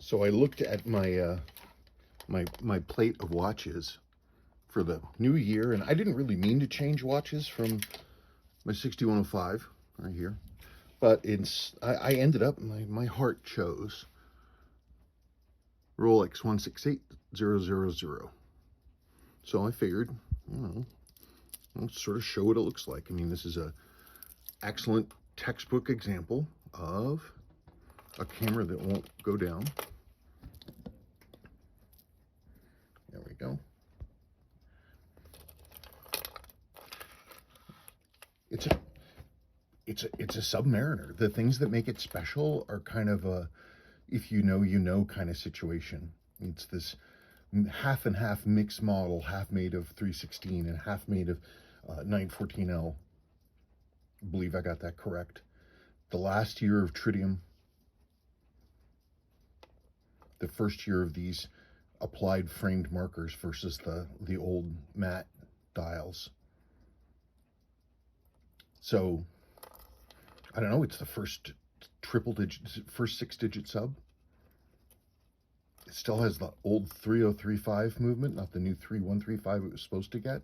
So I looked at my my plate of watches for the new year, and I didn't really mean to change watches from my 6105 right here, but I ended up my heart chose Rolex 168000. So I figured, I'll sort of show what it looks like. I mean, this is a excellent textbook example of a camera that won't go down. There we go. It's a Submariner. The things that make it special are kind of a if you know kind of situation. It's this half and half mixed model, half made of 316 and half made of 914L. I believe I got that correct. The last year of tritium, the first year of these applied framed markers versus the old matte dials. So I don't know, it's the first first 6-digit sub. It still has the old 3035 movement, not the new 3135 it was supposed to get.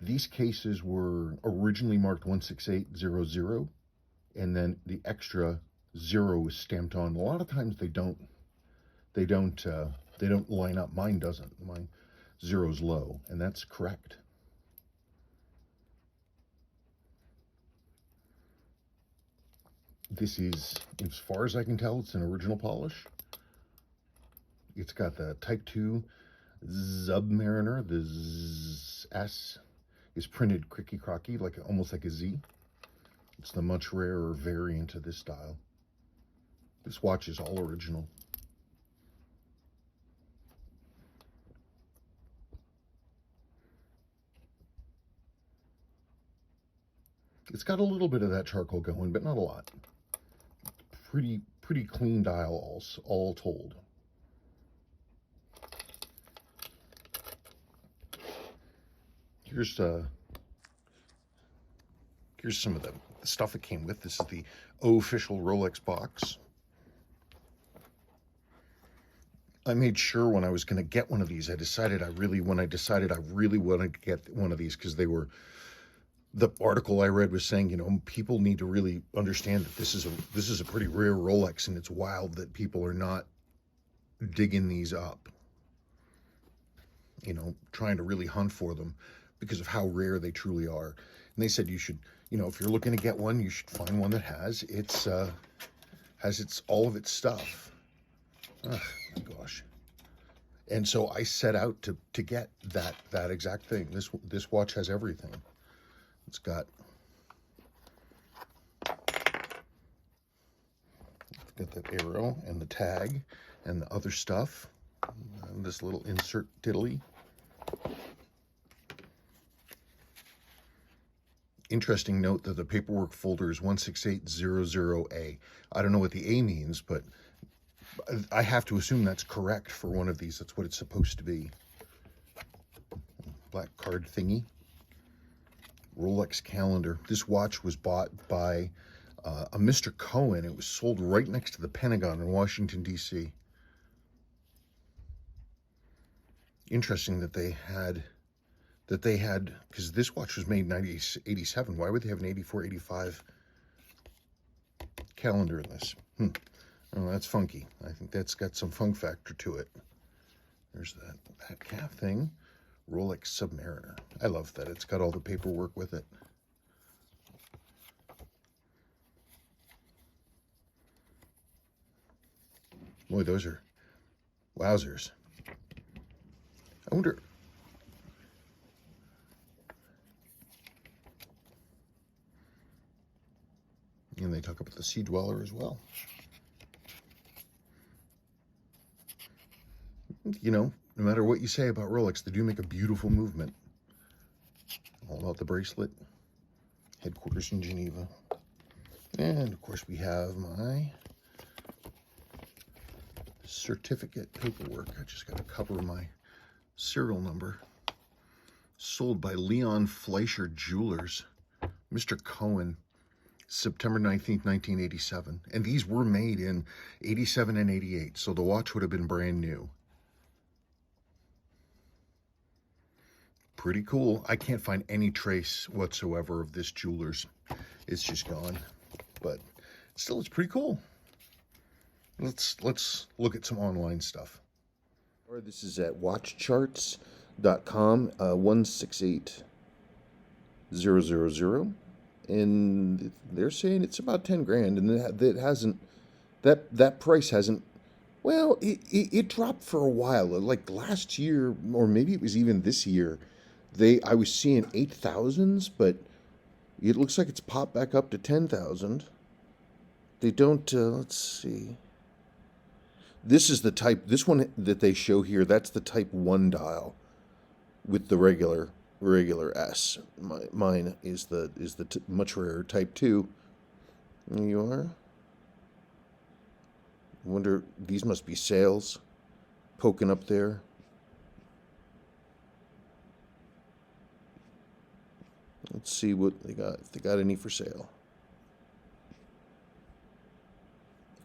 These cases were originally marked 16800, and then the extra 0 was stamped on. A lot of times they don't line up. Mine doesn't. Mine 0's low, and that's correct. This is, as far as I can tell, it's an original polish. It's got the Type 2 Submariner. The S is printed cricky-crocky, almost like a Z. It's the much rarer variant of this style. This watch is all original. It's got a little bit of that charcoal going, but not a lot. Pretty clean dial, all told. Here's some of the stuff it came with. This is the official Rolex box. I made sure when I was going to get one of these, I decided I really wanted to get one of these because they were. The article I read was saying, people need to really understand that this is a pretty rare Rolex, and it's wild that people are not digging these up, trying to really hunt for them because of how rare they truly are. And they said you should, if you're looking to get one, you should find one that has all of its stuff. Oh my gosh. And so I set out to get that exact thing. This watch has everything. It's got that arrow and the tag and the other stuff. And this little insert diddly. Interesting note that the paperwork folder is 16800A. I don't know what the A means, but I have to assume that's correct for one of these. That's what it's supposed to be. Black card thingy. Rolex calendar. This watch was bought by a Mr. Cohen. It was sold right next to the Pentagon in Washington, D.C. Interesting that they had, because this watch was made in 1987. Why would they have an 84, 85 calendar in this? Oh, that's funky. I think that's got some funk factor to it. There's that calf thing. Rolex Submariner. I love that. It's got all the paperwork with it. Boy, those are wowzers. I wonder. And they talk about the Sea Dweller as well. No matter what you say about Rolex, they do make a beautiful movement. All about the bracelet. Headquarters in Geneva. And, of course, we have my certificate paperwork. I just got to cover my serial number. Sold by Leon Fleischer Jewelers. Mr. Cohen September 19th, 1987. And these were made in 87 and 88, so the watch would have been brand new. Pretty cool. I can't find any trace whatsoever of this jeweler's. It's just gone. But still, it's pretty cool. Let's look at some online stuff. All right, this is at watchcharts.com, 168000, and they're saying it's about 10 grand, and it hasn't, that price hasn't, well, it dropped for a while, like last year, or maybe it was even this year. I was seeing 8,000s, but it looks like it's popped back up to 10,000. They don't, let's see. This is the type, this one that they show here, that's the type 1 dial with the regular S. Mine is the much rarer type 2. There you are. I wonder, these must be sales poking up there. Let's see what they got, if they got any for sale.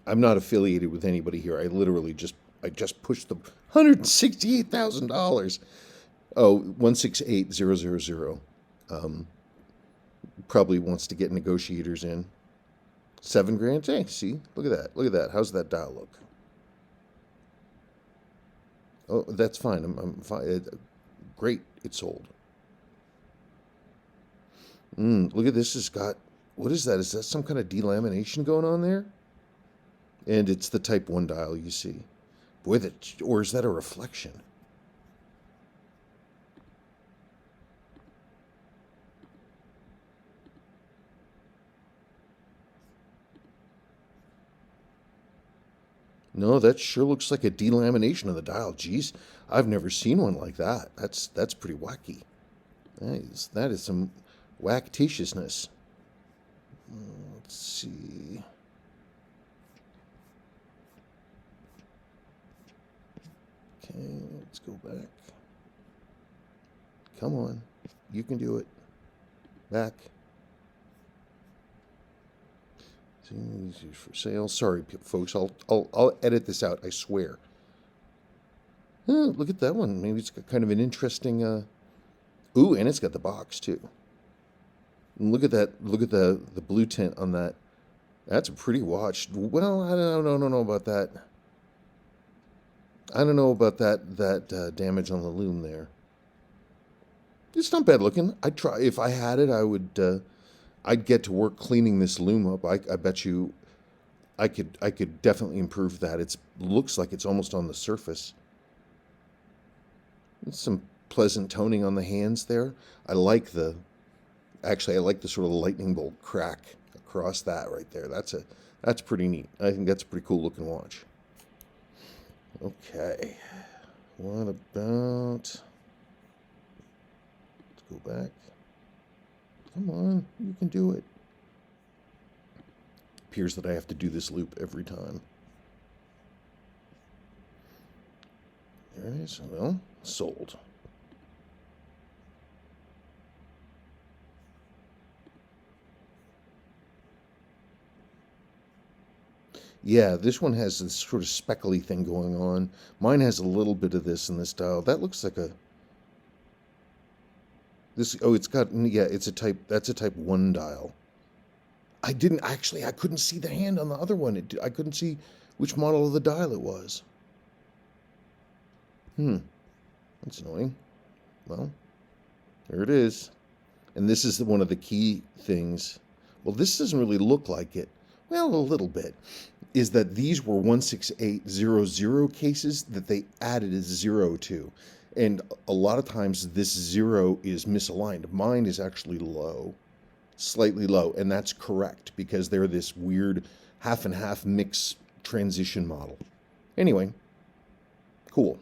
I'm not affiliated with anybody here. I literally just pushed the $168,000. Oh, 168000. Probably wants to get negotiators in. 7 grand. Hey, see, look at that. Look at that. How's that dial look? Oh, that's fine. I'm fine. Great. It's sold. Look at this. It's got, what is that? Is that some kind of delamination going on there? And it's the type 1 dial, you see. Boy, or is that a reflection? No, that sure looks like a delamination of the dial. Geez, I've never seen one like that. That's pretty wacky. That is some wacktitiousness. Let's see. Okay, let's go back. Come on. You can do it. Back. See, for sale. Sorry, folks. I'll edit this out, I swear. Oh, look at that one. Maybe it's got kind of an interesting ooh, and it's got the box too. And look at that. Look at the blue tint on that. That's a pretty watch. Well, I don't know about that. I don't know about that damage on the lume there. It's not bad looking. I'd try, if I had it, I'd get to work cleaning this lume up. I bet you I could definitely improve that. It looks like it's almost on the surface. There's some pleasant toning on the hands there. I like the sort of lightning bolt crack across that right there. That's pretty neat. I think that's a pretty cool looking watch. Okay, what about, let's go back. Come on, you can do it. Appears that I have to do this loop every time. There it is. Well, sold. Yeah, this one has this sort of speckly thing going on. Mine has a little bit of this in this dial. That looks like it's got, yeah, it's a type, that's a type 1 dial. I couldn't see the hand on the other one. I couldn't see which model of the dial it was. That's annoying. Well, there it is. And this is one of the key things. Well, this doesn't really look like it. Well, a little bit. Is that these were 16800 cases that they added a 0 to. And a lot of times this 0 is misaligned. Mine is actually low, slightly low, and that's correct because they're this weird half and half mix transition model. Anyway, cool.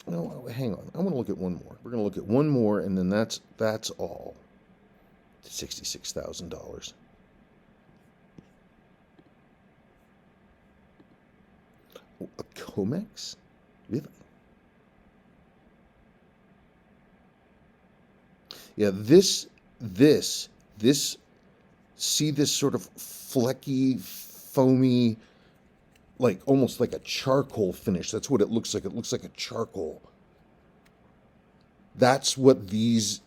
No, hang on. I want to look at one more. We're going to look at one more, and then that's all. $66,000. A Comex? Really? Yeah, this See this sort of flecky, foamy, like almost like a charcoal finish. That's what it looks like. It looks like a charcoal. That's what these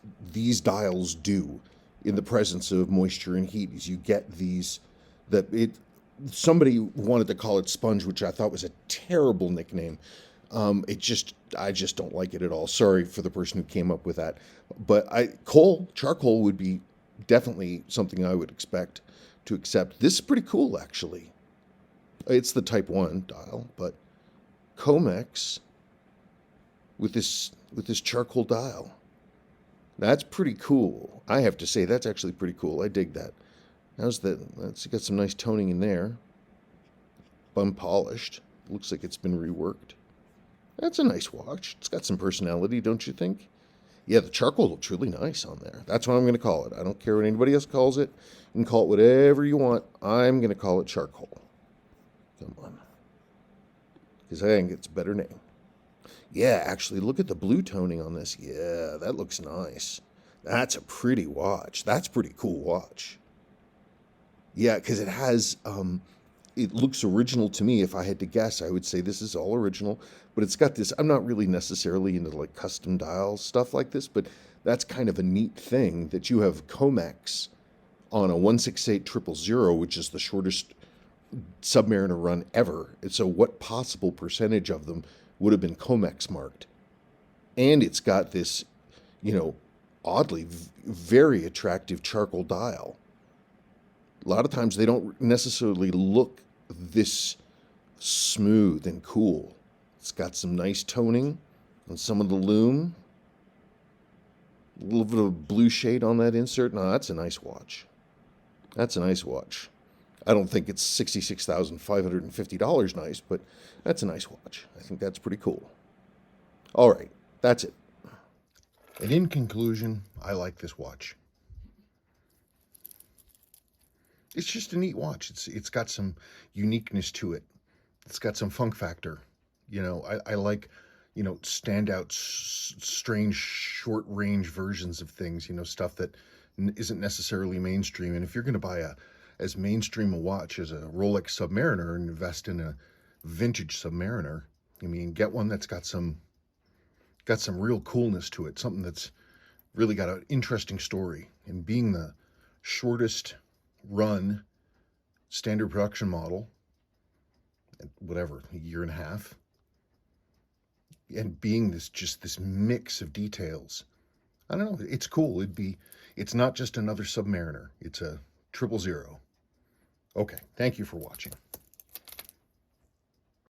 dials do in the presence of moisture and heat. Is you get these that it. Somebody wanted to call it sponge, which I thought was a terrible nickname. I just don't like it at all. Sorry for the person who came up with that. But charcoal would be definitely something I would expect to accept. This is pretty cool, actually. It's the Type 1 dial, but Comex with this charcoal dial. That's pretty cool. I have to say, that's actually pretty cool. I dig that. It's got some nice toning in there. Unpolished. Looks like it's been reworked. That's a nice watch. It's got some personality, don't you think? Yeah, the charcoal looks really nice on there. That's what I'm going to call it. I don't care what anybody else calls it. You can call it whatever you want. I'm going to call it charcoal. Come on. Because I think it's a better name. Yeah, actually, look at the blue toning on this. Yeah, that looks nice. That's a pretty watch. That's a pretty cool watch. Yeah, because it has, it looks original to me. If I had to guess, I would say this is all original. But it's got this, I'm not really necessarily into like custom dial stuff like this, but that's kind of a neat thing that you have Comex on a 168-000, which is the shortest Submariner run ever. And so what possible percentage of them would have been Comex marked? And it's got this, oddly, very attractive charcoal dial. A lot of times they don't necessarily look this smooth and cool. It's got some nice toning on some of the lume. A little bit of blue shade on that insert. No, that's a nice watch. That's a nice watch. I don't think it's $66,550 nice, but that's a nice watch. I think that's pretty cool. All right, that's it. And in conclusion, I like this watch. It's just a neat watch. It's got some uniqueness to it. It's got some funk factor. I like, standout, strange, short range versions of things. Stuff that isn't necessarily mainstream. And if you're going to buy as mainstream a watch as a Rolex Submariner and invest in a vintage Submariner, get one that's got some real coolness to it. Something that's really got an interesting story. And being the shortest run standard production model, whatever, a year and a half, and being this mix of details, I don't know, it's cool. It's not just another Submariner, it's a 000. Okay, thank you for watching.